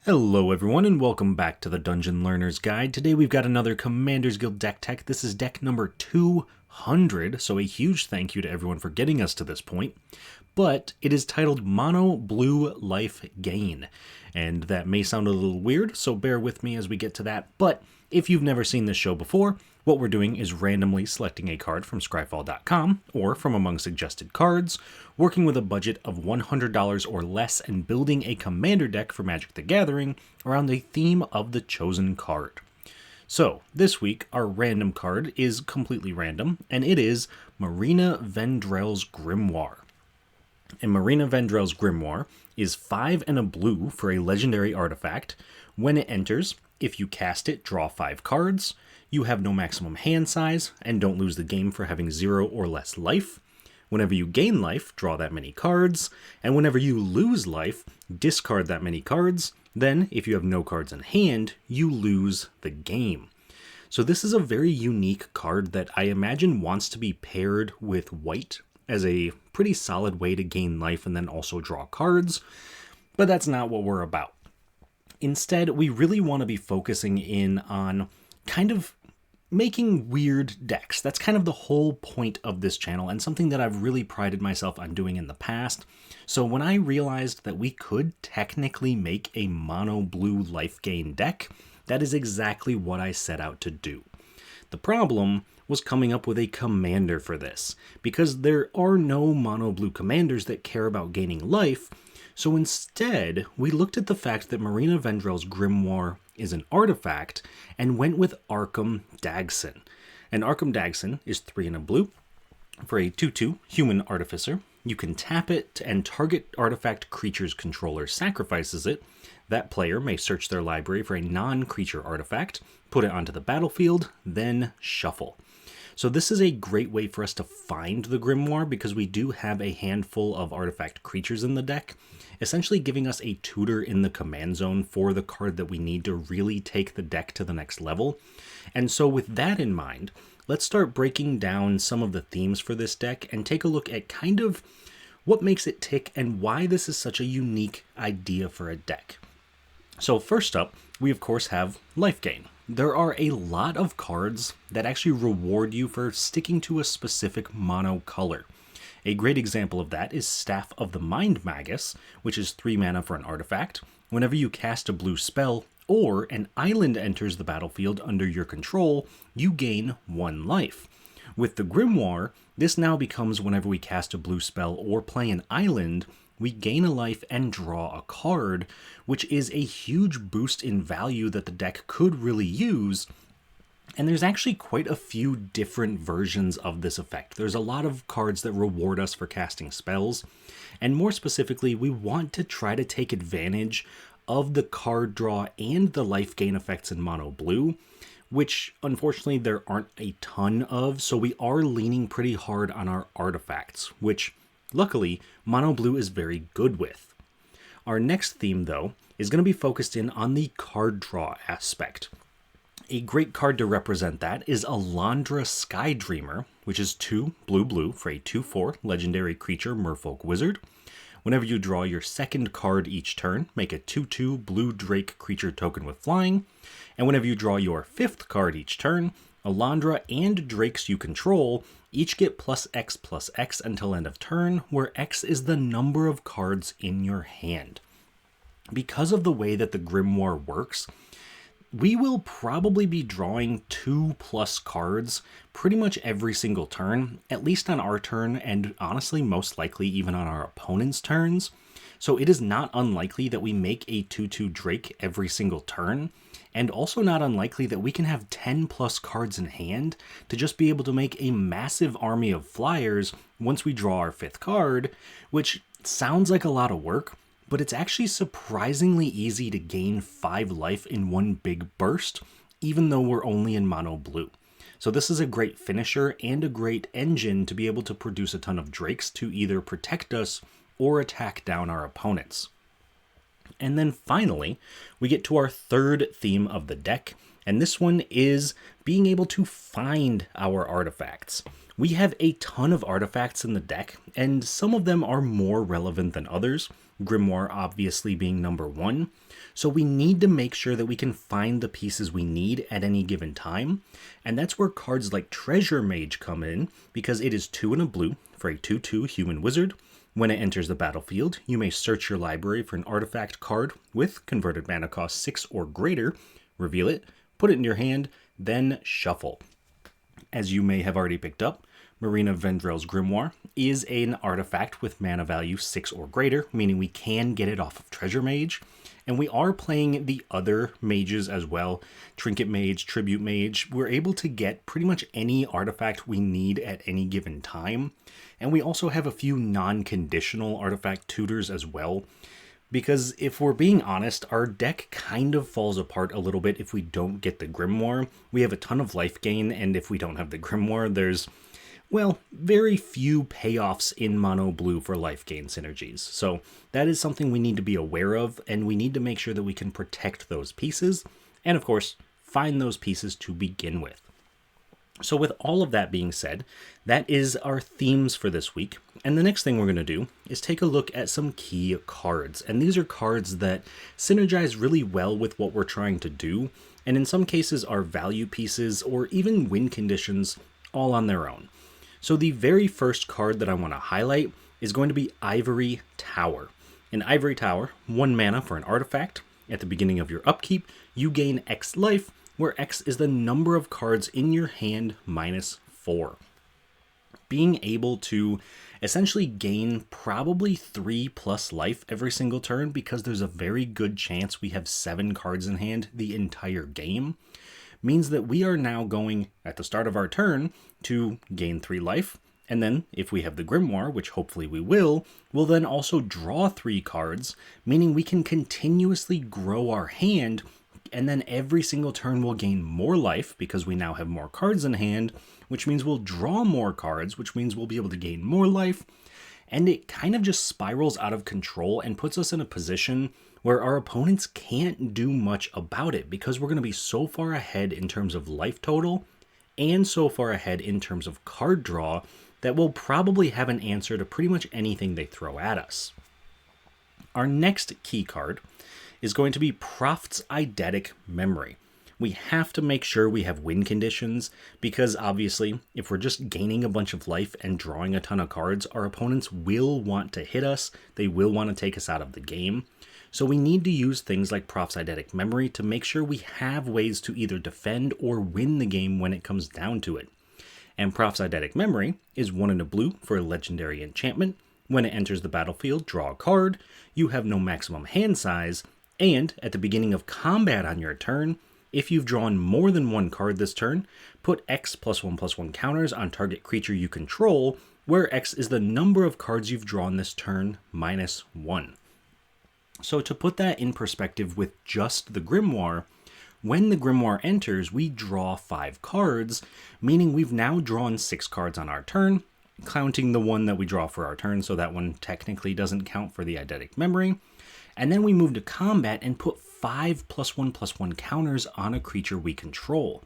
Hello everyone and welcome back to the Dungeon Learner's Guide. Today we've got another Commander's Guild deck tech. This is deck number 200, so a huge thank you to everyone for getting us to this point. But it is titled Mono Blue Life Gain, and that may sound a little weird, so bear with me as we get to that. But if you've never seen this show before, what we're doing is randomly selecting a card from scryfall.com or from among suggested cards, working with a budget of $100 or less and building a commander deck for Magic the Gathering around the theme of the chosen card. So, this week, our random card is completely random, and it is Marina Vendrell's Grimoire. And Marina Vendrell's Grimoire is 5 and a blue for a legendary artifact. When it enters, if you cast it, draw 5 cards. You have no maximum hand size, and don't lose the game for having 0 or less life. Whenever you gain life, draw that many cards, and whenever you lose life, discard that many cards. Then, if you have no cards in hand, you lose the game. So this is a very unique card that I imagine wants to be paired with white as a pretty solid way to gain life and then also draw cards, but that's not what we're about. Instead, we really want to be focusing in on kind of making weird decks. That's kind of the whole point of this channel and something that I've really prided myself on doing in the past. So when I realized that we could technically make a mono blue life gain deck, that is exactly what I set out to do. The problem was coming up with a commander for this, because there are no mono blue commanders that care about gaining life. So instead, we looked at the fact that Marina Vendrell's Grimoire is an artifact and went with Arcum Dagsson. And Arcum Dagsson is 3 and a blue for a 2/2 human artificer. You can tap it and target artifact creature's controller sacrifices it. That player may search their library for a non-creature artifact, put it onto the battlefield, then shuffle. So this is a great way for us to find the Grimoire because we do have a handful of artifact creatures in the deck, essentially giving us a tutor in the command zone for the card that we need to really take the deck to the next level. And so with that in mind, let's start breaking down some of the themes for this deck and take a look at kind of what makes it tick and why this is such a unique idea for a deck. So first up, we of course have life gain. There are a lot of cards that actually reward you for sticking to a specific mono color. A great example of that is Staff of the Mind Magus, which is 3 mana for an artifact. Whenever you cast a blue spell or an island enters the battlefield under your control, you gain 1 life. With the Grimoire, this now becomes whenever we cast a blue spell or play an island, we gain a life and draw a card, which is a huge boost in value that the deck could really use. And there's actually quite a few different versions of this effect. There's a lot of cards that reward us for casting spells, and more specifically, we want to try to take advantage of the card draw and the life gain effects in mono blue, which unfortunately there aren't a ton of, so we are leaning pretty hard on our artifacts, which luckily mono blue is very good with. Our next theme though is going to be focused in on the card draw aspect. A great card to represent that is Alondra Skydreamer, which is 2 blue for a 2/4 legendary creature merfolk wizard. Whenever you draw your second card each turn, make a 2/2 blue drake creature token with flying. And whenever you draw your 5th card each turn, Alondra and drakes you control each get +X until end of turn, where X is the number of cards in your hand. Because of the way that the Grimoire works, we will probably be drawing 2+ cards pretty much every single turn, at least on our turn, and honestly most likely even on our opponent's turns. So it is not unlikely that we make a 2/2 Drake every single turn, and also not unlikely that we can have 10+ cards in hand to just be able to make a massive army of flyers once we draw our 5th card, which sounds like a lot of work, but it's actually surprisingly easy to gain 5 life in one big burst, even though we're only in mono blue. So this is a great finisher and a great engine to be able to produce a ton of drakes to either protect us or attack down our opponents. And then finally, we get to our third theme of the deck, and this one is being able to find our artifacts. We have a ton of artifacts in the deck, and some of them are more relevant than others. Grimoire obviously being number 1. So we need to make sure that we can find the pieces we need at any given time, and that's where cards like Treasure Mage come in, because it is 2 and a blue for a 2/2 human wizard. When it enters the battlefield, you may search your library for an artifact card with converted mana cost 6 or greater, reveal it, put it in your hand, then shuffle. As you may have already picked up, Marina Vendrell's Grimoire is an artifact with mana value 6 or greater, meaning we can get it off of Treasure Mage. And we are playing the other mages as well, Trinket Mage, Tribute Mage. We're able to get pretty much any artifact we need at any given time. And we also have a few non-conditional artifact tutors as well. Because if we're being honest, our deck kind of falls apart a little bit if we don't get the Grimoire. We have a ton of life gain, and if we don't have the Grimoire, there's, well, very few payoffs in mono blue for life gain synergies. So that is something we need to be aware of, and we need to make sure that we can protect those pieces, and of course, find those pieces to begin with. So with all of that being said, that is our themes for this week. And the next thing we're going to do is take a look at some key cards. And these are cards that synergize really well with what we're trying to do, and in some cases are value pieces or even win conditions all on their own. So the very first card that I want to highlight is going to be Ivory Tower. In Ivory Tower, 1 mana for an artifact. At the beginning of your upkeep, you gain X life, where X is the number of cards in your hand minus 4. Being able to essentially gain probably 3+ life every single turn, because there's a very good chance we have 7 cards in hand the entire game, means that we are now going at the start of our turn to gain 3 life, and then if we have the Grimoire, which hopefully we will, we'll then also draw 3 cards, meaning we can continuously grow our hand, and then every single turn we'll gain more life because we now have more cards in hand, which means we'll draw more cards, which means we'll be able to gain more life, and it kind of just spirals out of control and puts us in a position where our opponents can't do much about it, because we're going to be so far ahead in terms of life total and so far ahead in terms of card draw that we'll probably have an answer to pretty much anything they throw at us. Our next key card is going to be Prophet's Eidetic Memory. We have to make sure we have win conditions, because obviously if we're just gaining a bunch of life and drawing a ton of cards, our opponents will want to hit us, they will want to take us out of the game. So we need to use things like Prophet's Eidetic Memory to make sure we have ways to either defend or win the game when it comes down to it. And Prophet's Eidetic Memory is 1 and a blue for a legendary enchantment. When it enters the battlefield, draw a card, you have no maximum hand size, and at the beginning of combat on your turn, if you've drawn more than 1 card this turn, put X +1/+1 counters on target creature you control, where X is the number of cards you've drawn this turn minus 1. So to put that in perspective with just the Grimoire, when the Grimoire enters, we draw 5 cards, meaning we've now drawn 6 cards on our turn, counting the one that we draw for our turn, so that one technically doesn't count for the Eidetic Memory. And then we move to combat and put 5 +1/+1 counters on a creature we control.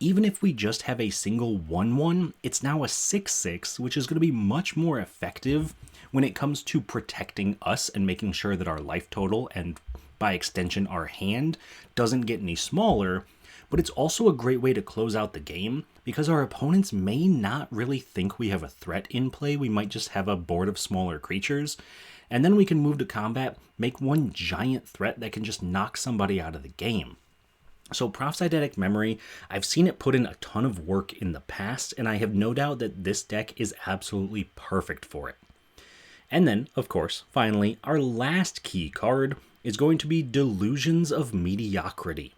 Even if we just have a single 1/1, it's now a 6/6, which is going to be much more effective when it comes to protecting us and making sure that our life total, and by extension our hand, doesn't get any smaller. But it's also a great way to close out the game, because our opponents may not really think we have a threat in play. We might just have a board of smaller creatures, and then we can move to combat, make one giant threat that can just knock somebody out of the game. So Prophet's Eidetic Memory, I've seen it put in a ton of work in the past, and I have no doubt that this deck is absolutely perfect for it. And then, of course, finally, our last key card is going to be Delusions of Mediocrity.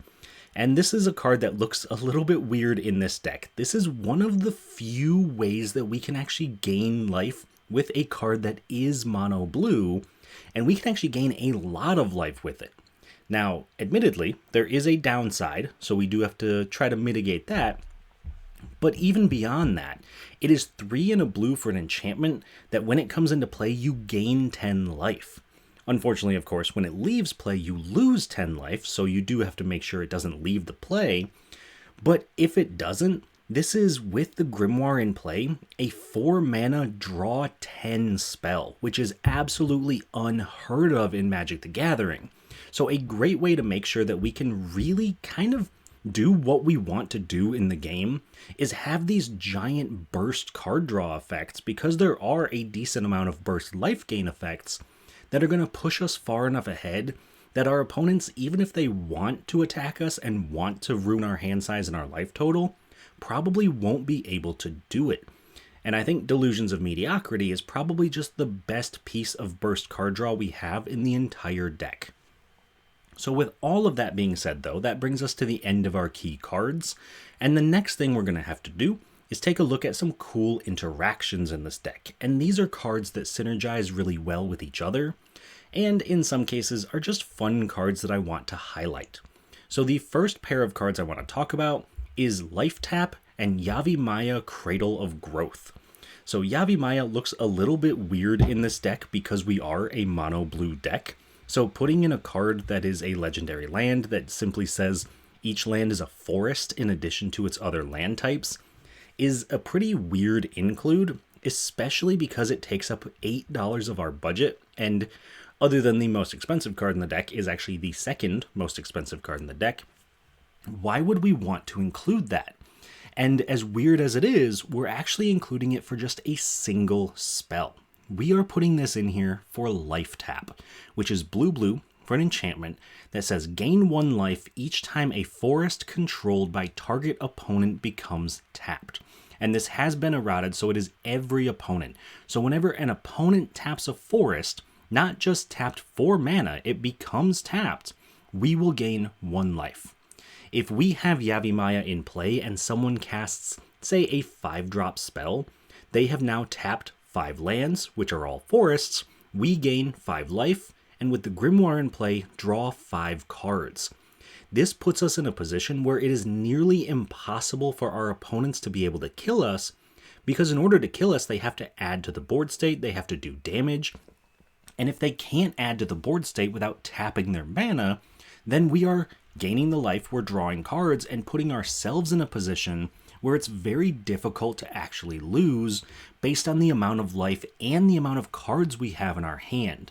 And this is a card that looks a little bit weird in this deck. This is one of the few ways that we can actually gain life with a card that is mono blue, and we can actually gain a lot of life with it. Now, admittedly, there is a downside, so we do have to try to mitigate that. But even beyond that, it is 3 and a blue for an enchantment that when it comes into play, you gain 10 life. Unfortunately, of course, when it leaves play, you lose 10 life, so you do have to make sure it doesn't leave the play. But if it doesn't, This is, with the Grimoire in play, a 4 mana draw 10 spell, which is absolutely unheard of in Magic the Gathering. So a great way to make sure that we can really kind of do what we want to do in the game is have these giant burst card draw effects, because there are a decent amount of burst life gain effects that are going to push us far enough ahead that our opponents, even if they want to attack us and want to ruin our hand size and our life total, probably won't be able to do it. And I think Delusions of Mediocrity is probably just the best piece of burst card draw we have in the entire deck. So with all of that being said, though, that brings us to the end of our key cards, and the next thing we're going to have to do is take a look at some cool interactions in this deck. And these are cards that synergize really well with each other, and in some cases are just fun cards that I want to highlight. So the first pair of cards I want to talk about is Life Tap and Yavimaya Cradle of Growth. So Yavimaya looks a little bit weird in this deck because we are a mono blue deck. So putting in a card that is a legendary land that simply says each land is a forest in addition to its other land types is a pretty weird include, especially because it takes up $8 of our budget, and other than the most expensive card in the deck, is actually the second most expensive card in the deck. Why would we want to include that? And as weird as it is, we're actually including it for just a single spell. We are putting this in here for Life Tap, which is blue for an enchantment that says gain 1 life each time a forest controlled by target opponent becomes tapped. And this has been errated, so it is every opponent. So whenever an opponent taps a forest, not just tapped for mana, it becomes tapped, we will gain 1 life. If we have Yavimaya in play and someone casts, say, a 5-drop spell, they have now tapped 5 lands, which are all forests, we gain 5 life, and with the Grimoire in play, draw 5 cards. This puts us in a position where it is nearly impossible for our opponents to be able to kill us, because in order to kill us, they have to add to the board state, they have to do damage, and if they can't add to the board state without tapping their mana, then we are gaining the life, we're drawing cards, and putting ourselves in a position where it's very difficult to actually lose based on the amount of life and the amount of cards we have in our hand.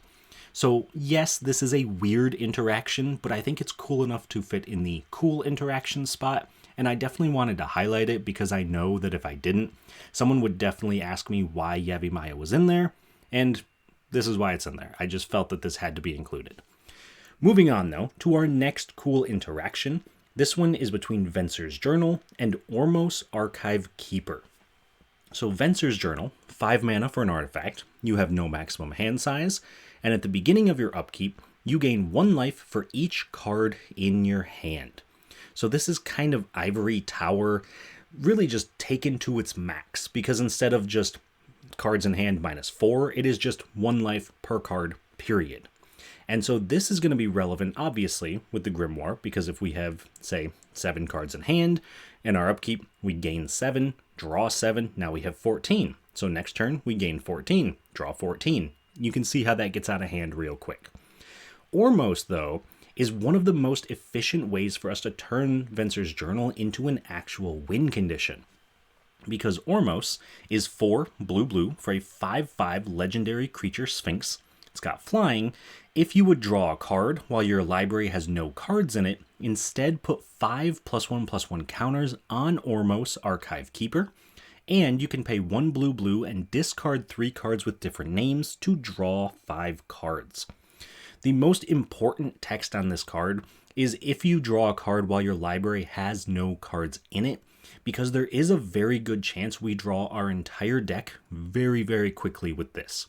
So yes, this is a weird interaction, but I think it's cool enough to fit in the cool interaction spot, and I definitely wanted to highlight it because I know that if I didn't, someone would definitely ask me why Yavimaya was in there, and this is why it's in there. I just felt that this had to be included. Moving on, though, to our next cool interaction. This one is between Venser's Journal and Ormos Archive Keeper. So Venser's Journal, 5 mana for an artifact, you have no maximum hand size, and at the beginning of your upkeep, you gain 1 life for each card in your hand. So this is kind of Ivory Tower, really just taken to its max, because instead of just cards in hand -4, it is just 1 life per card, period. And so this is going to be relevant, obviously, with the Grimoire, because if we have, say, 7 cards in hand, in our upkeep, we gain 7, draw 7, now we have 14. So next turn, we gain 14, draw 14. You can see how that gets out of hand real quick. Ormos, though, is one of the most efficient ways for us to turn Venser's Journal into an actual win condition. Because Ormos is 4 blue for a 5/5 legendary creature Sphinx. It's got flying. If you would draw a card while your library has no cards in it, instead put 5 +1/+1 counters on Ormos Archive Keeper, and you can pay 1 blue and discard 3 cards with different names to draw 5 cards. The most important text on this card is if you draw a card while your library has no cards in it, because there is a very good chance we draw our entire deck very, very quickly with this.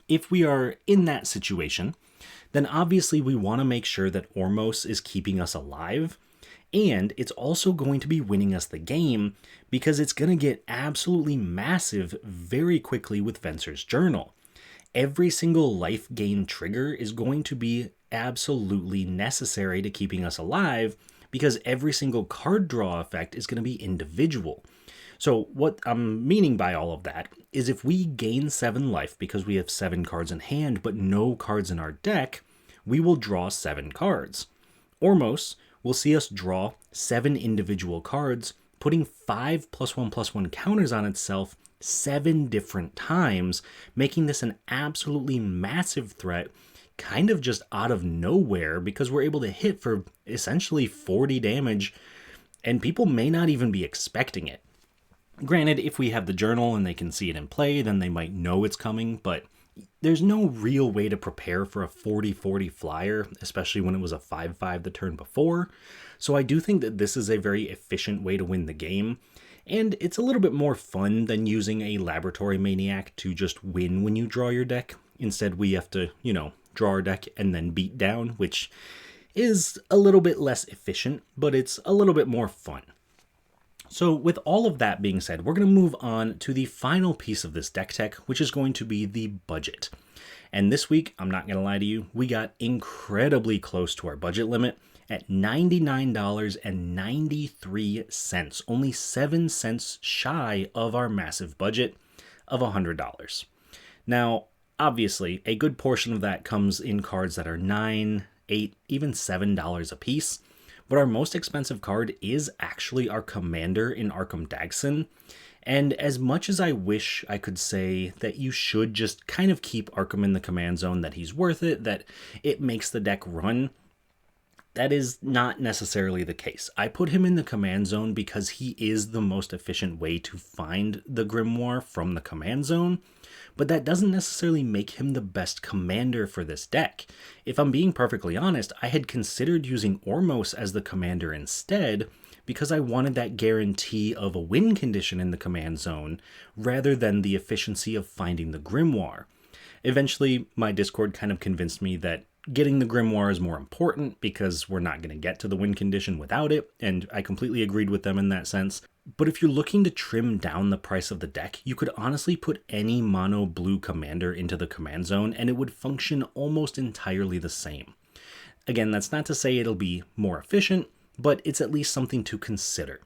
If we are in that situation, then obviously we want to make sure that Ormos is keeping us alive, and it's also going to be winning us the game because it's going to get absolutely massive very quickly with Venser's Journal. Every single life gain trigger is going to be absolutely necessary to keeping us alive because every single card draw effect is going to be individual. So what I'm meaning by all of that is if we gain 7 life because we have 7 cards in hand but no cards in our deck, we will draw 7 cards. Ormos will see us draw 7 individual cards putting 5+1/+1 counters on itself 7 different times, making this an absolutely massive threat, kind of just out of nowhere, because we're able to hit for essentially 40 damage, and people may not even be expecting it. Granted, if we have the journal and they can see it in play, then they might know it's coming, but there's no real way to prepare for a 40/40 flyer, especially when it was a 5/5 the turn before. So I do think that this is a very efficient way to win the game, and it's a little bit more fun than using a Laboratory Maniac to just win when you draw your deck. Instead, we have to, draw our deck and then beat down, which is a little bit less efficient, but it's a little bit more fun. So with all of that being said, we're going to move on to the final piece of this deck tech, which is going to be the budget. And this week, I'm not going to lie to you, we got incredibly close to our budget limit at $99.93, only 7 cents shy of our massive budget of $100. Now, obviously, a good portion of that comes in cards that are $9, $8, even $7 a piece. But our most expensive card is actually our commander in Arcum Dagsson. And as much as I wish I could say that you should just kind of keep Arcum in the command zone, that he's worth it, that it makes the deck run, that is not necessarily the case. I put him in the command zone because he is the most efficient way to find the Grimoire from the command zone, but that doesn't necessarily make him the best commander for this deck. If I'm being perfectly honest, I had considered using Ormos as the commander instead, because I wanted that guarantee of a win condition in the command zone, rather than the efficiency of finding the Grimoire. Eventually, my Discord kind of convinced me that getting the Grimoire is more important, because we're not going to get to the win condition without it, and I completely agreed with them in that sense. But if you're looking to trim down the price of the deck, you could honestly put any mono blue commander into the command zone and it would function almost entirely the same. Again, that's not to say it'll be more efficient, but it's at least something to consider.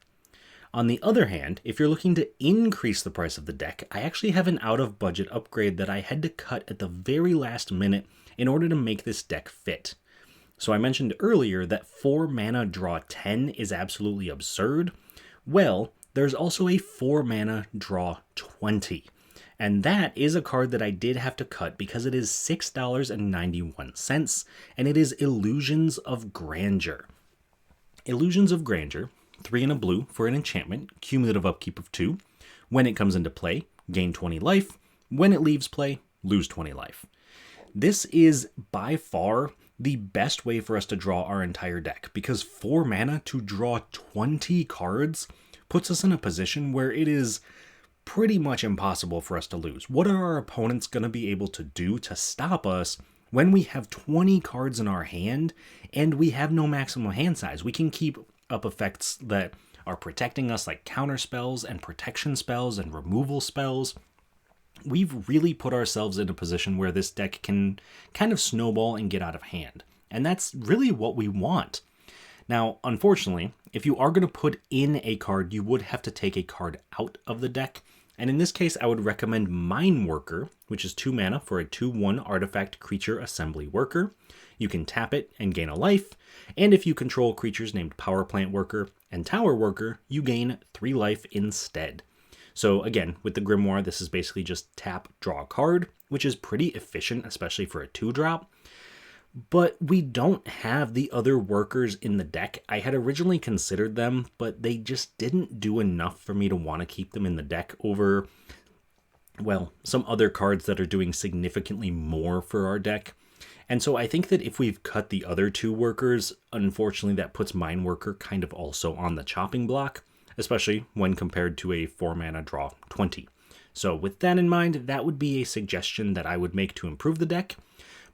On the other hand, if you're looking to increase the price of the deck, I actually have an out-of-budget upgrade that I had to cut at the very last minute in order to make this deck fit. So I mentioned earlier that 4 mana draw 10 is absolutely absurd. Well, there's also a 4 mana draw 20. And that is a card that I did have to cut because it is $6.91, and it is Illusions of Grandeur. Illusions of Grandeur, 3 and a blue for an enchantment, cumulative upkeep of 2. When it comes into play, gain 20 life. When it leaves play, lose 20 life. This is by far the best way for us to draw our entire deck, because 4 mana to draw 20 cards puts us in a position where it is pretty much impossible for us to lose. What are our opponents going to be able to do to stop us when we have 20 cards in our hand and we have no maximum hand size? We can keep up effects that are protecting us, like counter spells and protection spells and removal spells. We've really put ourselves in a position where this deck can kind of snowball and get out of hand. And that's really what we want. Now, unfortunately, if you are going to put in a card, you would have to take a card out of the deck. And in this case, I would recommend Mine Worker, which is 2 mana for a 2/1 artifact creature assembly worker. You can tap it and gain a life. And if you control creatures named Power Plant Worker and Tower Worker, you gain 3 life instead. So again, with the Grimoire, this is basically just tap, draw a card, which is pretty efficient, especially for a 2-drop. But we don't have the other workers in the deck. I had originally considered them, but they just didn't do enough for me to want to keep them in the deck over, well, some other cards that are doing significantly more for our deck. And so I think that if we've cut the other 2 workers, unfortunately that puts Mine Worker kind of also on the chopping block, especially when compared to a 4 mana draw 20. So with that in mind, that would be a suggestion that I would make to improve the deck.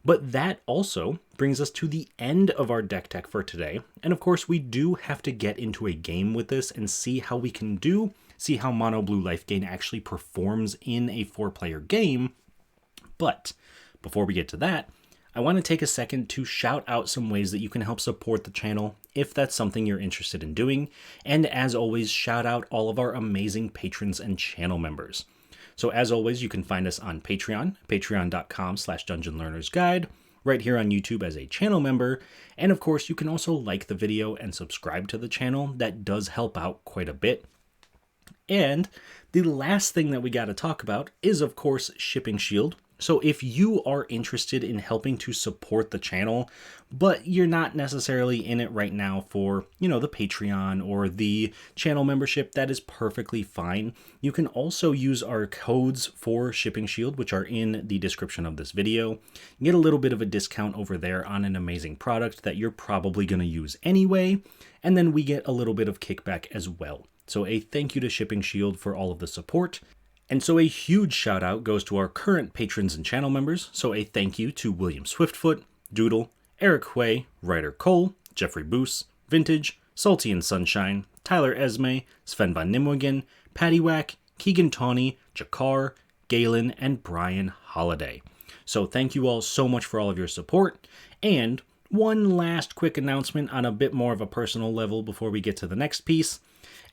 But that also brings us to the end of our deck tech for today. And of course, we do have to get into a game with this and see how we can do, see how Mono Blue Life Gain actually performs in a 4-player game. But before we get to that, I want to take a second to shout out some ways that you can help support the channel if that's something you're interested in doing. And as always, shout out all of our amazing patrons and channel members. So as always, you can find us on Patreon, patreon.com/dungeonlearnersguide, right here on YouTube as a channel member. And of course, you can also like the video and subscribe to the channel. That does help out quite a bit. And the last thing that we got to talk about is, of course, Shipping Shield. So if you are interested in helping to support the channel, but you're not necessarily in it right now for, the Patreon or the channel membership, that is perfectly fine. You can also use our codes for Shipping Shield, which are in the description of this video. You get a little bit of a discount over there on an amazing product that you're probably going to use anyway, and then we get a little bit of kickback as well. So a thank you to Shipping Shield for all of the support. And so a huge shout out goes to our current patrons and channel members. So a thank you to William Swiftfoot, Doodle, Eric Huey, Ryder Cole, Jeffrey Boos, Vintage, Salty and Sunshine, Tyler Esme, Sven van Nimwegen, Paddywhack, Keegan Tawney, Jakar, Galen, and Brian Holiday. So thank you all so much for all of your support. And one last quick announcement on a bit more of a personal level before we get to the next piece.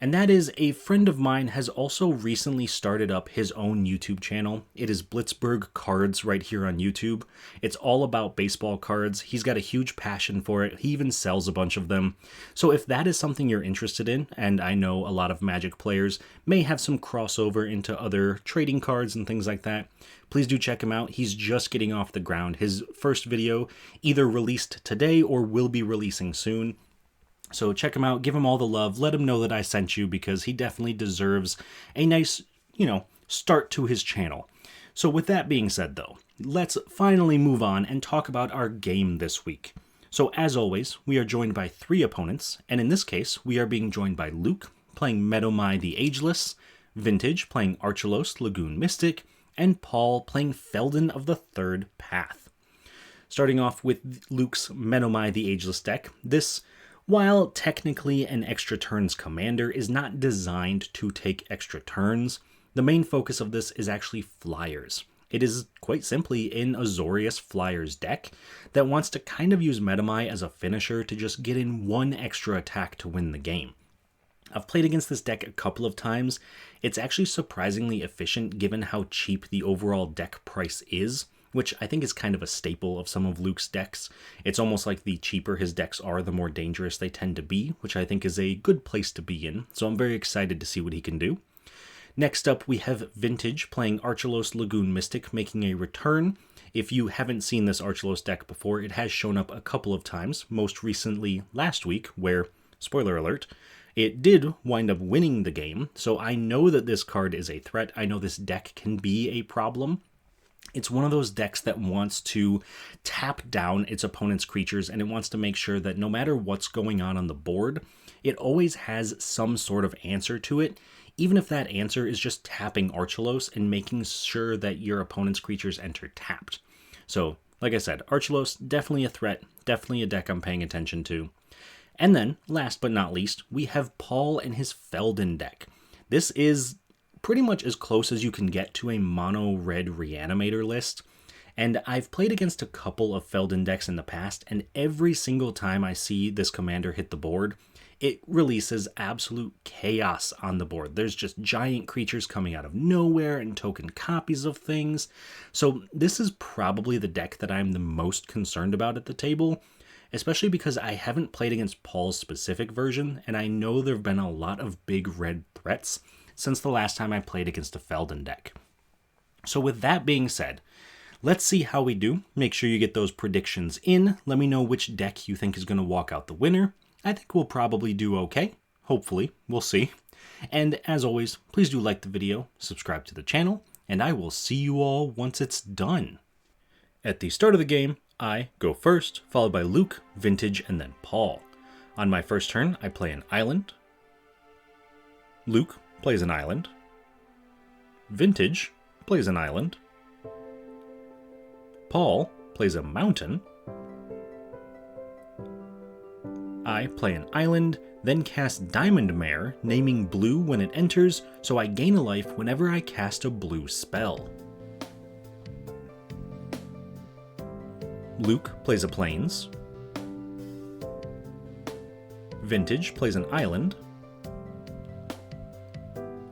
And that is, a friend of mine has also recently started up his own YouTube channel. It is Blitzburg Cards right here on YouTube. It's all about baseball cards. He's got a huge passion for it. He even sells a bunch of them. So if that is something you're interested in, and I know a lot of Magic players may have some crossover into other trading cards and things like that, please do check him out. He's just getting off the ground. His first video either released today or will be releasing soon. So check him out, give him all the love, let him know that I sent you, because he definitely deserves a nice, start to his channel. So with that being said though, let's finally move on and talk about our game this week. So as always, we are joined by 3 opponents, and in this case, we are being joined by Luke, playing Medomai the Ageless, Vintage, playing Archelos Lagoon Mystic, and Paul, playing Felden of the Third Path. Starting off with Luke's Medomai the Ageless deck, this, while technically an extra turns commander, is not designed to take extra turns. The main focus of this is actually flyers. It is quite simply an Azorius Flyers deck that wants to kind of use Medomai as a finisher to just get in one extra attack to win the game. I've played against this deck a couple of times. It's actually surprisingly efficient given how cheap the overall deck price is, which I think is kind of a staple of some of Luke's decks. It's almost like the cheaper his decks are, the more dangerous they tend to be, which I think is a good place to be in, so I'm very excited to see what he can do. Next up, we have Vintage playing Archelos Lagoon Mystic, making a return. If you haven't seen this Archelos deck before, it has shown up a couple of times, most recently last week, where, spoiler alert, it did wind up winning the game, so I know that this card is a threat. I know this deck can be a problem. It's one of those decks that wants to tap down its opponent's creatures, and it wants to make sure that no matter what's going on the board, it always has some sort of answer to it, even if that answer is just tapping Archelos and making sure that your opponent's creatures enter tapped. So, like I said, Archelos, definitely a threat, definitely a deck I'm paying attention to. And then, last but not least, we have Paul and his Felden deck. This is pretty much as close as you can get to a mono red reanimator list, and I've played against a couple of Felden decks in the past, and every single time I see this commander hit the board, it releases absolute chaos on the board. There's just giant creatures coming out of nowhere and token copies of things. So this is probably the deck that I'm the most concerned about at the table, especially because I haven't played against Paul's specific version, and I know there have been a lot of big red threats since the last time I played against a Felden deck. So with that being said, let's see how we do. Make sure you get those predictions in. Let me know which deck you think is going to walk out the winner. I think we'll probably do okay. Hopefully, we'll see. And as always, please do like the video, subscribe to the channel, and I will see you all once it's done. At the start of the game, I go first, followed by Luke, Vintage, and then Paul. On my first turn, I play an island. Luke plays an island. Vintage plays an island. Paul plays a mountain. I play an island, then cast Diamond Mare, naming blue when it enters, so I gain a life whenever I cast a blue spell. Luke plays a plains. Vintage plays an island.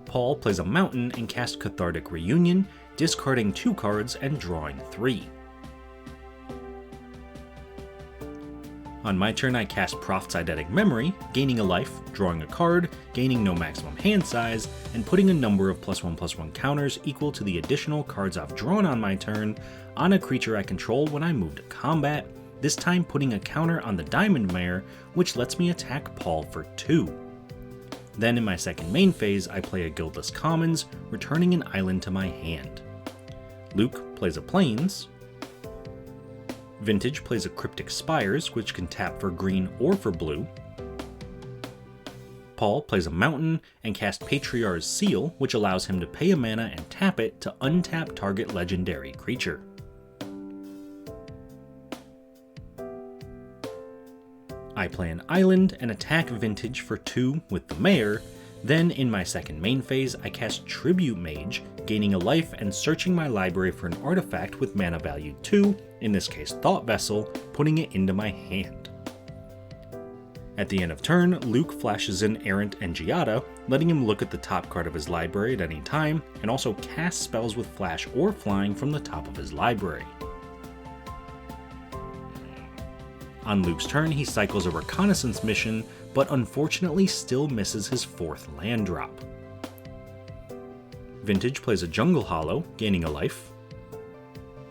Paul plays a mountain and casts Cathartic Reunion, discarding 2 cards and drawing 3. On my turn, I cast Prophetic Memory, gaining a life, drawing a card, gaining no maximum hand size, and putting a number of +1/+1 counters equal to the additional cards I've drawn on my turn on a creature I control when I move to combat, this time putting a counter on the Diamond Mare, which lets me attack Paul for 2. Then in my second main phase, I play a Guildless Commons, returning an island to my hand. Luke plays a Plains. Vintage plays a Cryptic Spires, which can tap for green or for blue. Paul plays a Mountain and casts Patriarch's Seal, which allows him to pay a mana and tap it to untap target legendary creature. I play an island and attack Vintage for 2 with the Mare. Then in my second main phase, I cast Tribute Mage, gaining a life and searching my library for an artifact with mana value 2, in this case Thought Vessel, putting it into my hand. At the end of turn, Luke flashes in Errant and Giada, letting him look at the top card of his library at any time, and also cast spells with flash or flying from the top of his library. On Luke's turn, he cycles a reconnaissance mission, but unfortunately still misses his 4th land drop. Vintage plays a Jungle Hollow, gaining a life.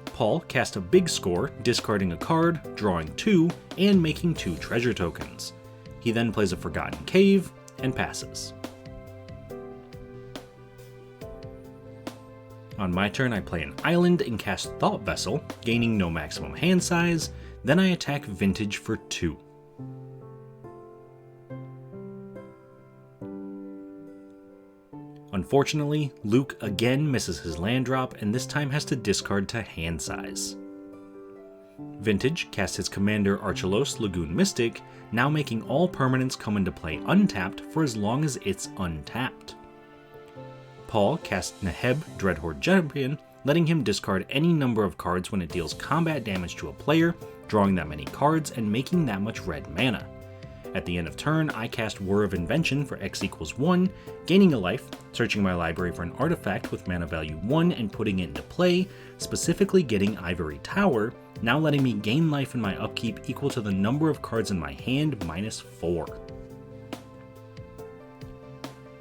Paul casts a Big Score, discarding a card, drawing 2, and making 2 treasure tokens. He then plays a Forgotten Cave, and passes. On my turn, I play an island and cast Thought Vessel, gaining no maximum hand size, then I attack Vintage for 2. Unfortunately, Luke again misses his land drop and this time has to discard to hand size. Vintage casts his commander Archelos Lagoon Mystic, now making all permanents come into play untapped for as long as it's untapped. Paul casts Neheb Dreadhorde Champion, letting him discard any number of cards when it deals combat damage to a player, drawing that many cards and making that much red mana. At the end of turn, I cast Whir of Invention for X=1, gaining a life, searching my library for an artifact with mana value 1 and putting it into play, specifically getting Ivory Tower, now letting me gain life in my upkeep equal to the number of cards in my hand minus 4.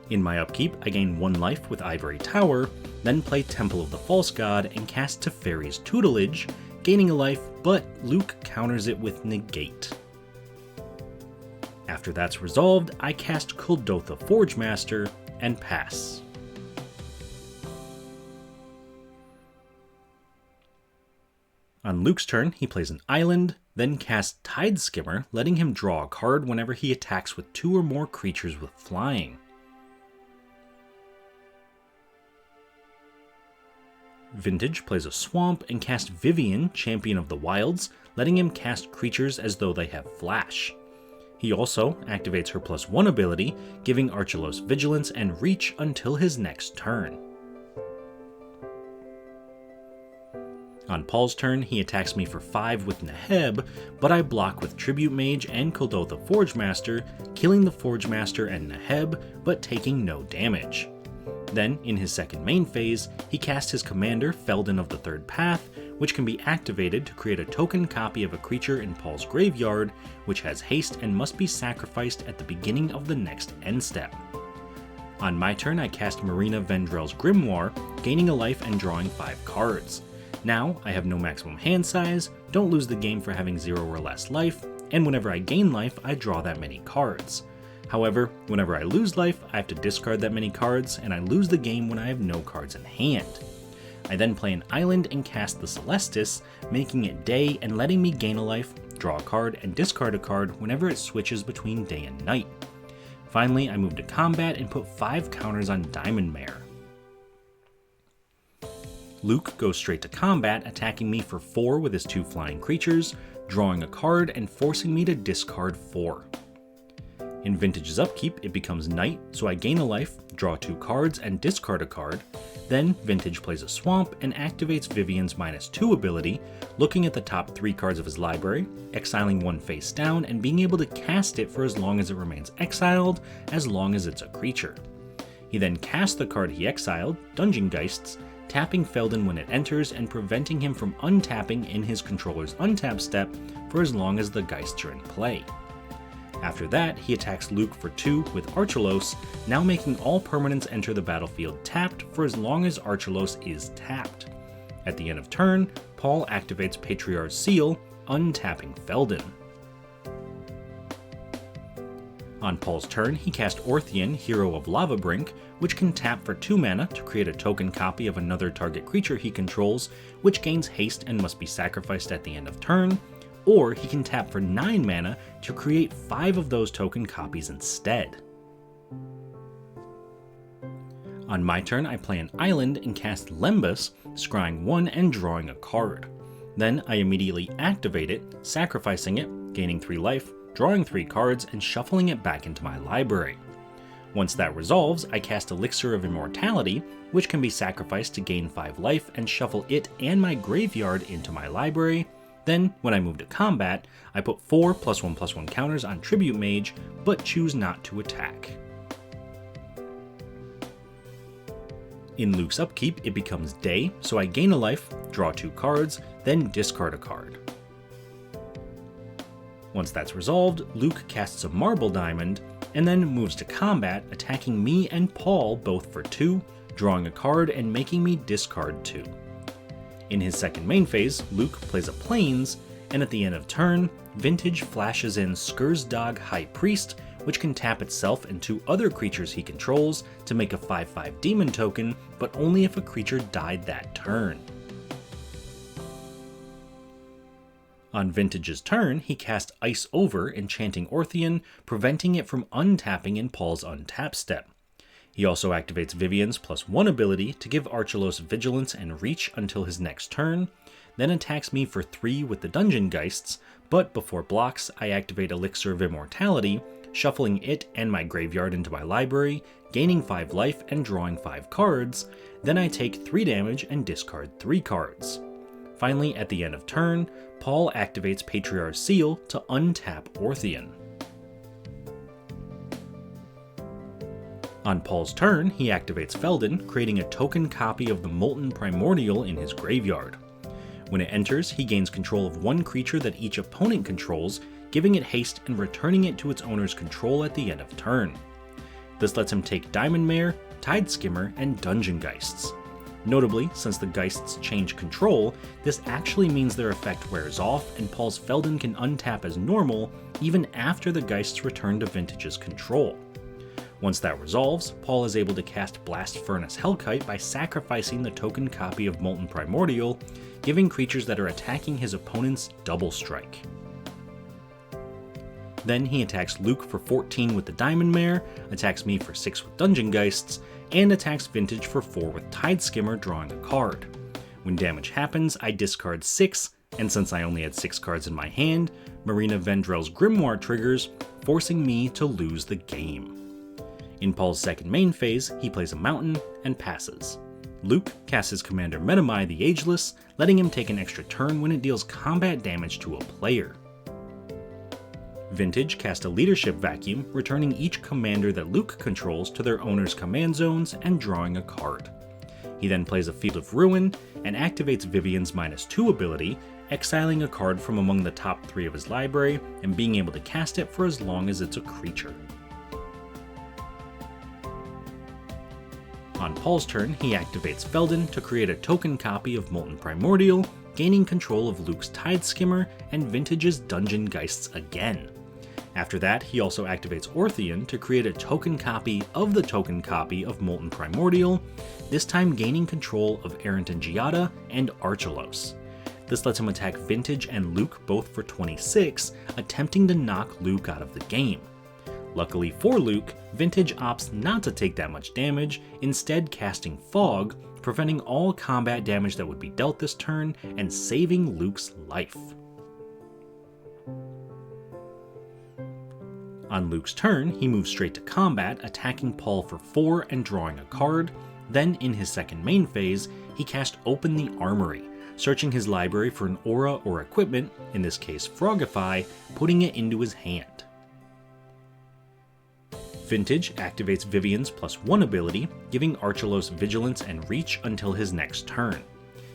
In my upkeep, I gain 1 life with Ivory Tower, then play Temple of the False God and cast Teferi's Tutelage, gaining a life, but Luke counters it with Negate. After that's resolved, I cast Kuldotha Forgemaster and pass. On Luke's turn, he plays an island, then casts Tide Skimmer, letting him draw a card whenever he attacks with 2 or more creatures with flying. Vintage plays a swamp and casts Vivian, Champion of the Wilds, letting him cast creatures as though they have flash. He also activates her +1 ability, giving Archelos Vigilance and Reach until his next turn. On Paul's turn, he attacks me for 5 with Neheb, but I block with Tribute Mage and Kuldotha Forgemaster, killing the Forgemaster and Neheb, but taking no damage. Then, in his second main phase, he casts his commander Felden of the Third Path, which can be activated to create a token copy of a creature in Paul's graveyard, which has haste and must be sacrificed at the beginning of the next end step. On my turn, I cast Marina Vendrell's Grimoire, gaining a life and drawing 5 cards. Now, I have no maximum hand size, don't lose the game for having 0 or less life, and whenever I gain life, I draw that many cards. However, whenever I lose life, I have to discard that many cards, and I lose the game when I have no cards in hand. I then play an island and cast the Celestis, making it day and letting me gain a life, draw a card, and discard a card whenever it switches between day and night. Finally, I move to combat and put 5 counters on Diamond Mare. Luke goes straight to combat, attacking me for 4 with his 2 flying creatures, drawing a card and forcing me to discard 4. In Vintage's upkeep, it becomes night, so I gain a life, draw 2 cards, and discard a card. Then Vintage plays a swamp and activates Vivian's -2 ability, looking at the top 3 cards of his library, exiling 1 face down, and being able to cast it for as long as it remains exiled, as long as it's a creature. He then casts the card he exiled, Dungeon Geists, tapping Feldon when it enters and preventing him from untapping in his controller's untap step for as long as the Geists are in play. After that, he attacks Luke for 2 with Archelos, now making all permanents enter the battlefield tapped for as long as Archelos is tapped. At the end of turn, Paul activates Patriarch's Seal, untapping Feldon. On Paul's turn, he casts Orthian, Hero of Lavabrink, which can tap for 2 mana to create a token copy of another target creature he controls, which gains haste and must be sacrificed at the end of turn, or he can tap for 9 mana to create 5 of those token copies instead. On my turn, I play an island and cast Lembas, scrying 1 and drawing a card. Then I immediately activate it, sacrificing it, gaining 3 life, drawing 3 cards, and shuffling it back into my library. Once that resolves, I cast Elixir of Immortality, which can be sacrificed to gain 5 life and shuffle it and my graveyard into my library. Then, when I move to combat, I put 4 +1/+1 counters on Tribute Mage, but choose not to attack. In Luke's upkeep, it becomes day, so I gain a life, draw 2 cards, then discard a card. Once that's resolved, Luke casts a Marble Diamond, and then moves to combat, attacking me and Paul both for 2, drawing a card and making me discard 2. In his second main phase, Luke plays a Plains, and at the end of turn, Vintage flashes in Skursdog High Priest, which can tap itself and 2 other creatures he controls to make a 5/5 demon token, but only if a creature died that turn. On Vintage's turn, he cast Ice Over, enchanting Orthian, preventing it from untapping in Paul's untap step. He also activates Vivian's +1 ability to give Archelos Vigilance and Reach until his next turn, then attacks me for 3 with the Dungeon Geists, but before blocks, I activate Elixir of Immortality, shuffling it and my graveyard into my library, gaining 5 life and drawing 5 cards, then I take 3 damage and discard 3 cards. Finally, at the end of turn, Paul activates Patriarch's Seal to untap Orthian. On Paul's turn, he activates Feldon, creating a token copy of the Molten Primordial in his graveyard. When it enters, he gains control of 1 creature that each opponent controls, giving it haste and returning it to its owner's control at the end of turn. This lets him take Diamond Mare, Tide Skimmer, and Dungeon Geists. Notably, since the Geists change control, this actually means their effect wears off and Paul's Feldon can untap as normal even after the Geists return to Vintage's control. Once that resolves, Paul is able to cast Blast Furnace Hellkite by sacrificing the token copy of Molten Primordial, giving creatures that are attacking his opponents double strike. Then he attacks Luke for 14 with the Diamond Mare, attacks me for 6 with Dungeon Geists, and attacks Vintage for 4 with Tide Skimmer, drawing a card. When damage happens, I discard 6, and since I only had 6 cards in my hand, Marina Vendrell's Grimoire triggers, forcing me to lose the game. In Paul's second main phase, he plays a mountain and passes. Luke casts his commander Metamai the Ageless, letting him take an extra turn when it deals combat damage to a player. Vintage cast a Leadership Vacuum, returning each commander that Luke controls to their owner's command zones and drawing a card. He then plays a Field of Ruin and activates Vivian's -2 ability, exiling a card from among the top 3 of his library and being able to cast it for as long as it's a creature. On Paul's turn, he activates Feldon to create a token copy of Molten Primordial, gaining control of Luke's Tide Skimmer and Vintage's Dungeon Geists again. After that, he also activates Orthian to create a token copy of the token copy of Molten Primordial, this time gaining control of Errant and Giada and Archelos. This lets him attack Vintage and Luke both for 26, attempting to knock Luke out of the game. Luckily for Luke, Vintage opts not to take that much damage, instead casting Fog, preventing all combat damage that would be dealt this turn and saving Luke's life. On Luke's turn, he moves straight to combat, attacking Paul for 4 and drawing a card. Then, in his second main phase, he cast Open the Armory, searching his library for an aura or equipment, in this case Frogify, putting it into his hand. Vintage activates Vivian's +1 ability, giving Archelaus Vigilance and Reach until his next turn.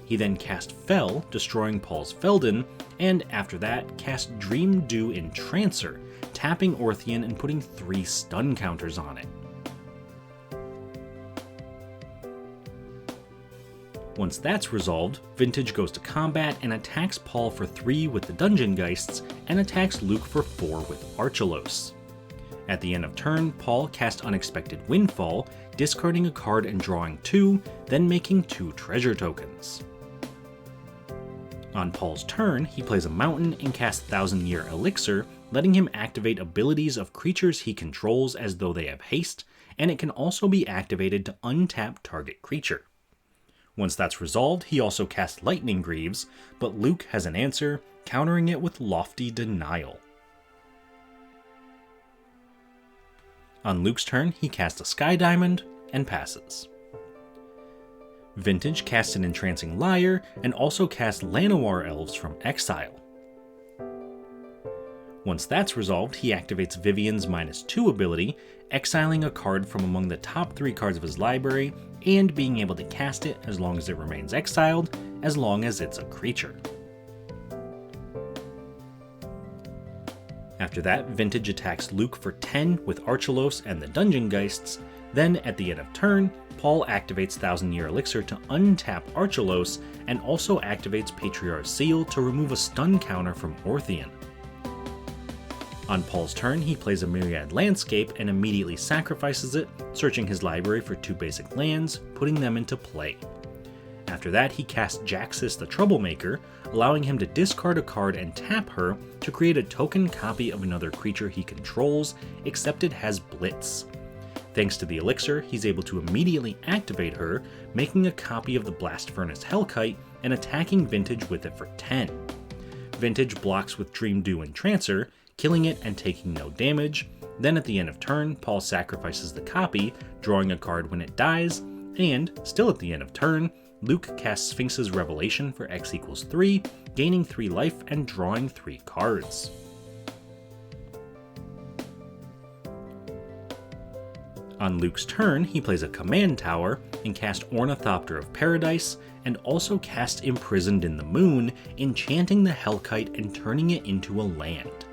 He then cast Fell, destroying Paul's Feldon, and after that, cast Dream Dew Entrancer, tapping Orthian and putting 3 stun counters on it. Once that's resolved, Vintage goes to combat and attacks Paul for 3 with the Dungeon Geists, and attacks Luke for 4 with Archelaus. At the end of turn, Paul casts Unexpected Windfall, discarding a card and drawing 2, then making 2 treasure tokens. On Paul's turn, he plays a mountain and casts Thousand Year Elixir, letting him activate abilities of creatures he controls as though they have haste, and it can also be activated to untap target creature. Once that's resolved, he also casts Lightning Greaves, but Luke has an answer, countering it with Lofty Denial. On Luke's turn, he casts a Sky Diamond and passes. Vintage casts an Entrancing Lyre and also casts Llanowar Elves from exile. Once that's resolved, he activates Vivian's -2 ability, exiling a card from among the top 3 cards of his library and being able to cast it as long as it remains exiled, as long as it's a creature. After that, Vintage attacks Luke for 10 with Archelaus and the Dungeon Geists. Then, at the end of turn, Paul activates Thousand Year Elixir to untap Archelaus and also activates Patriarch's Seal to remove a stun counter from Orthian. On Paul's turn, he plays a Myriad Landscape and immediately sacrifices it, searching his library for 2 basic lands, putting them into play. After that, he casts Jaxis the Troublemaker, allowing him to discard a card and tap her to create a token copy of another creature he controls, except it has Blitz. Thanks to the elixir, he's able to immediately activate her, making a copy of the Blast Furnace Hellkite and attacking Vintage with it for 10. Vintage blocks with Dream Dew Entrancer, killing it and taking no damage. Then at the end of turn, Paul sacrifices the copy, drawing a card when it dies, and, still at the end of turn, Luke casts Sphinx's Revelation for X = 3, gaining 3 life and drawing 3 cards. On Luke's turn, he plays a Command Tower and casts Ornithopter of Paradise, and also casts Imprisoned in the Moon, enchanting the Hellkite and turning it into a land.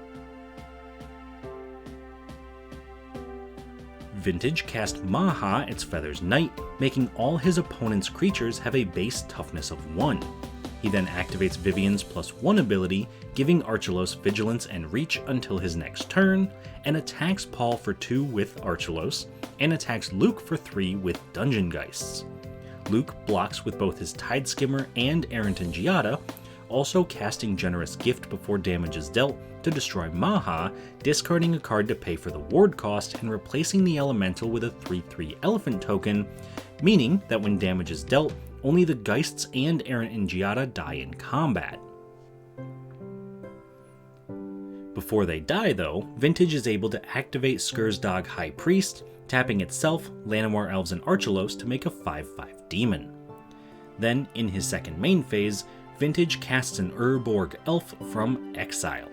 Vintage cast Maha, its Feather's Knight, making all his opponent's creatures have a base toughness of 1. He then activates Vivian's +1 ability, giving Archelaus Vigilance and Reach until his next turn, and attacks Paul for 2 with Archelaus, and attacks Luke for 3 with Dungeon Geists. Luke blocks with both his Tideskimmer and Errant Giada, also casting Generous Gift before damage is dealt to destroy Maha, discarding a card to pay for the ward cost and replacing the elemental with a 3/3 elephant token, meaning that when damage is dealt, only the Geists and Errant Giada die in combat. Before they die though, Vintage is able to activate Skursdog High Priest, tapping itself, Llanowar Elves and Archelaus to make a 5/5 demon. Then, in his second main phase, Vintage casts an Urborg Elf from exile.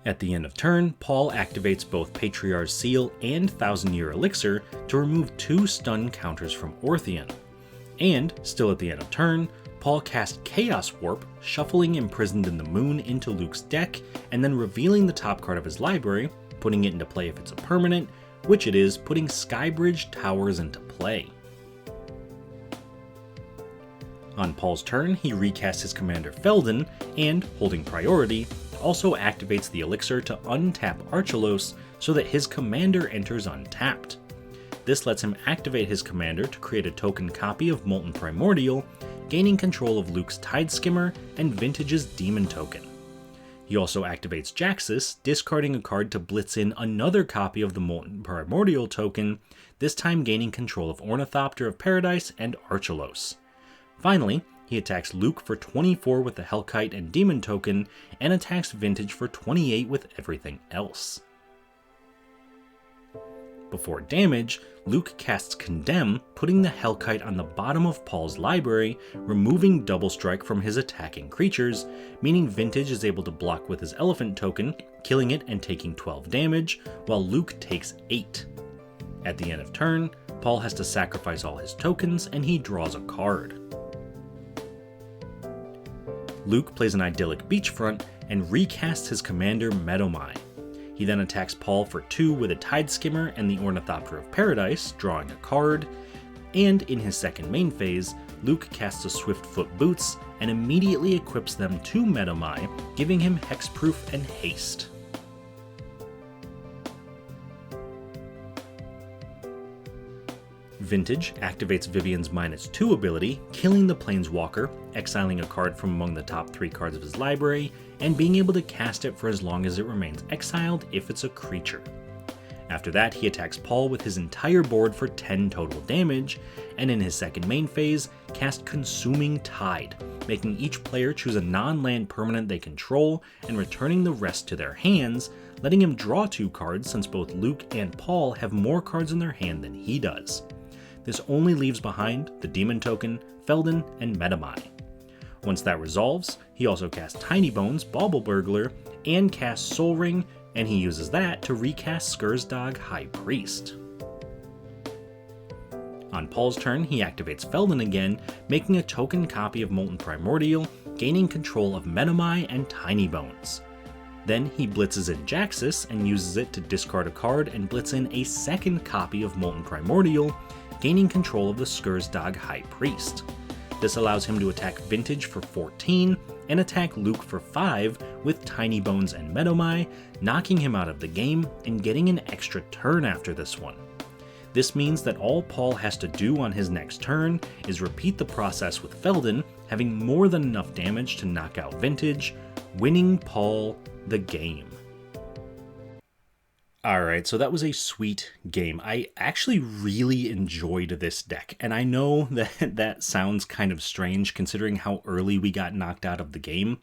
At the end of turn, Paul activates both Patriarch's Seal and Thousand Year Elixir to remove 2 stun counters from Orthian. And, still at the end of turn, Paul casts Chaos Warp, shuffling Imprisoned in the Moon into Luke's deck, and then revealing the top card of his library, putting it into play if it's a permanent, which it is, putting Skybridge Towers into play. On Paul's turn, he recasts his commander Feldon, and, holding priority, also activates the elixir to untap Archelaus so that his commander enters untapped. This lets him activate his commander to create a token copy of Molten Primordial, gaining control of Luke's Tideskimmer and Vintage's Demon token. He also activates Jaxis, discarding a card to blitz in another copy of the Molten Primordial token, this time gaining control of Ornithopter of Paradise and Archelaus. Finally, he attacks Luke for 24 with the Hellkite and Demon token, and attacks Vintage for 28 with everything else. Before damage, Luke casts Condemn, putting the Hellkite on the bottom of Paul's library, removing Double Strike from his attacking creatures, meaning Vintage is able to block with his Elephant token, killing it and taking 12 damage, while Luke takes 8. At the end of turn, Paul has to sacrifice all his tokens and he draws a card. Luke plays an idyllic beachfront and recasts his commander Middlebury. He then attacks Paul for 2 with a Tide Skimmer and the Ornithopter of Paradise, drawing a card, and in his second main phase, Luke casts a Swiftfoot Boots and immediately equips them to Middlebury, giving him Hexproof and Haste. Vintage activates Vivian's -2 ability, killing the Planeswalker, exiling a card from among the top 3 cards of his library, and being able to cast it for as long as it remains exiled if it's a creature. After that, he attacks Paul with his entire board for 10 total damage, and in his second main phase, cast Consuming Tide, making each player choose a non-land permanent they control and returning the rest to their hands, letting him draw 2 cards since both Luke and Paul have more cards in their hand than he does. This only leaves behind the Demon Token, Feldon, and Middlebury. Once that resolves, he also casts Tiny Bones, Bauble Burglar, and casts Soul Ring, and he uses that to recast Skursdog, High Priest. On Paul's turn, he activates Feldon again, making a token copy of Molten Primordial, gaining control of Middlebury and Tiny Bones. Then he blitzes in Jaxus and uses it to discard a card and blitz in a second copy of Molten Primordial, gaining control of the Skursdog High Priest. This allows him to attack Vintage for 14 and attack Luke for 5 with Tiny Bones and Middlebury, knocking him out of the game and getting an extra turn after this one. This means that all Paul has to do on his next turn is repeat the process with Feldon, having more than enough damage to knock out Vintage, winning Paul the game. Alright, so that was a sweet game. I actually really enjoyed this deck, and I know that that sounds kind of strange considering how early we got knocked out of the game.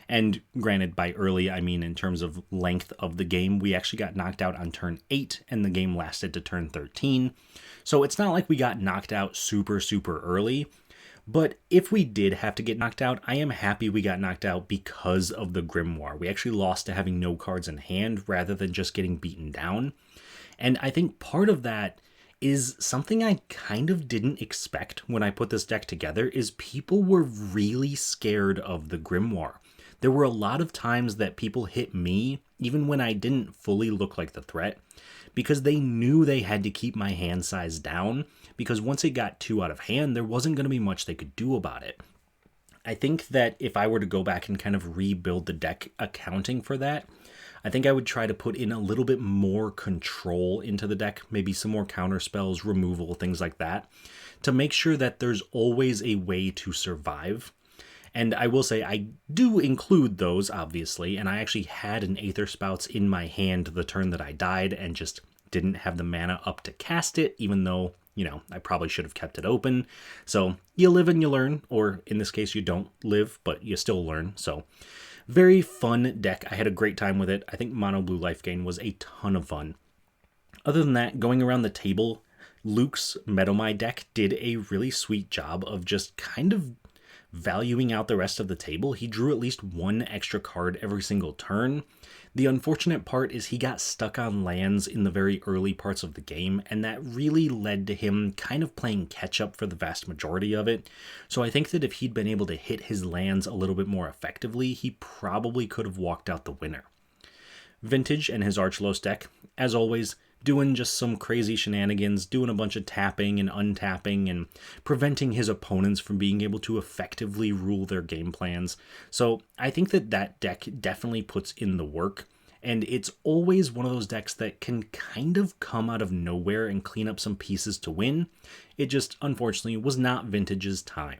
And granted, by early, I mean in terms of length of the game, we actually got knocked out on turn 8, and the game lasted to turn 13. So it's not like we got knocked out super early. But if we did have to get knocked out, I am happy we got knocked out because of the Grimoire. We actually lost to having no cards in hand rather than just getting beaten down. And I think part of that is something I kind of didn't expect when I put this deck together, is people were really scared of the Grimoire. There were a lot of times that people hit me, even when I didn't fully look like the threat, because they knew they had to keep my hand size down, because once it got 2 out of hand, there wasn't going to be much they could do about it. I think that if I were to go back and kind of rebuild the deck accounting for that, I think I would try to put in a little bit more control into the deck, maybe some more counter spells, removal, things like that, to make sure that there's always a way to survive. And I will say I do include those, obviously, and I actually had an Aether Spouts in my hand the turn that I died and just didn't have the mana up to cast it, even though, you know, I probably should have kept it open. So you live and you learn, or in this case you don't live, but you still learn. So very fun deck. I had a great time with it. I think Mono Blue Life Gain was a ton of fun. Other than that, going around the table, Luke's Middlebury deck did a really sweet job of just kind of valuing out the rest of the table. He drew at least 1 extra card every single turn. The unfortunate part is he got stuck on lands in the very early parts of the game, and that really led to him kind of playing catch up for the vast majority of it. So I think that if he'd been able to hit his lands a little bit more effectively, he probably could have walked out the winner. Vintage and his Archlos deck, as always, doing just some crazy shenanigans, doing a bunch of tapping and untapping and preventing his opponents from being able to effectively rule their game plans. So I think that that deck definitely puts in the work, and it's always one of those decks that can kind of come out of nowhere and clean up some pieces to win. It just, unfortunately, was not Vintage's time.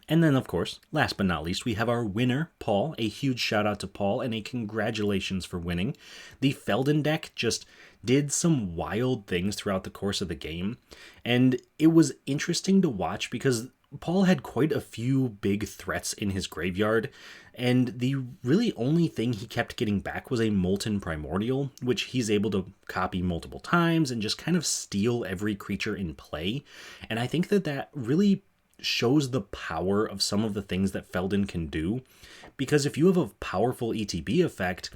And then, of course, last but not least, we have our winner, Paul. A huge shout out to Paul and a congratulations for winning. The Feldon deck just did some wild things throughout the course of the game, and it was interesting to watch because Paul had quite a few big threats in his graveyard, and the really only thing he kept getting back was a Molten Primordial, which he's able to copy multiple times and just kind of steal every creature in play. And I think that really shows the power of some of the things that Feldon can do, because if you have a powerful ETB effect,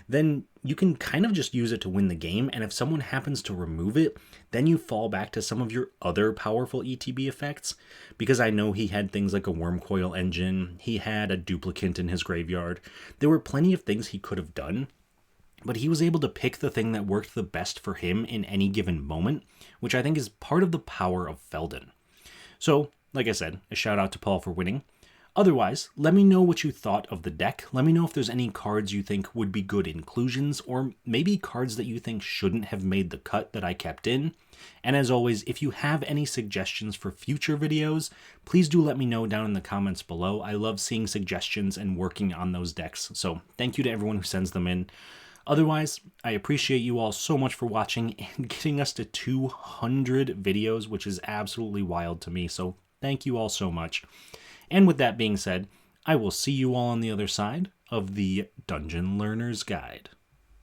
then you can kind of just use it to win the game, and if someone happens to remove it, then you fall back to some of your other powerful ETB effects, because I know he had things like a Wormcoil Engine, he had a Duplicant in his graveyard, there were plenty of things he could have done, but he was able to pick the thing that worked the best for him in any given moment, which I think is part of the power of Feldon. So, like I said, a shout out to Paul for winning. Otherwise, let me know what you thought of the deck. Let me know if there's any cards you think would be good inclusions, or maybe cards that you think shouldn't have made the cut that I kept in. And as always, if you have any suggestions for future videos, please do let me know down in the comments below. I love seeing suggestions and working on those decks, so thank you to everyone who sends them in. Otherwise, I appreciate you all so much for watching and getting us to 200 videos, which is absolutely wild to me, so thank you all so much. And with that being said, I will see you all on the other side of the Dungeon Learner's Guide.